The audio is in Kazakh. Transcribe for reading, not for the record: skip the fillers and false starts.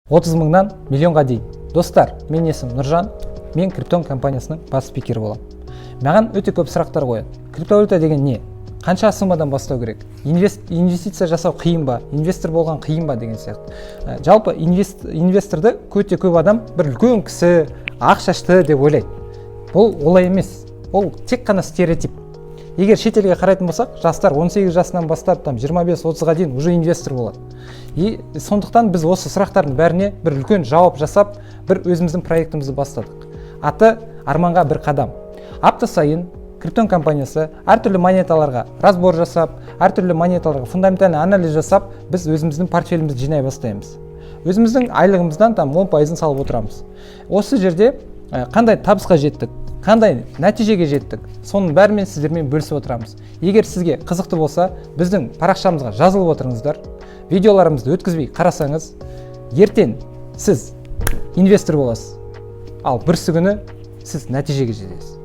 30 мыңнан миллионға дейін. Достар, мен есім Нұржан, мен Криптон компаниясының бас спикері боламын. Маған өте көп сұрақтар қояды. Криптовалюта деген не? Қанша суммадан бастау керек? Инвестиция жасау қиын ба? Инвестор болған қиын ба деген сияқты. Жалпы инвесторды өте көп адам бір үлкен кісі, ақ шашты деп ойлайды. Бұл олай емес. Ол тек қана стереотип. Егер шетелге қарайтын болсақ, жастар 18 жасынан бастап 25-30-ға дейін уже инвестор болады. И сондықтан біз осы сұрақтардың бәріне бір үлкен жауап жасап, бір өзіміздің проектімізді бастадық. Аты арманға бір қадам. Апта сайын Криптон компаниясы әртүрлі монеталарға разбор жасап, әртүрлі монеталарға фундаментальный анализ жасап, біз өзіміздің портфелімізді жинай бастаймыз. Өзіміздің айлығымыздан 10%-ын салып отырамыз. Осы жерде қандай табысқа жеттік, қандай нәтижеге жеттік, соның бәрімен сіздермен бөлісіп отырамыз. Егер сізге қызықты болса, біздің парақшамызға жазылып отырыңыздар, видеоларымызды өткізбей қарасаңыз, ертең сіз инвестор боласыз, ал бүрсі күні сіз нәтижеге жетесіз.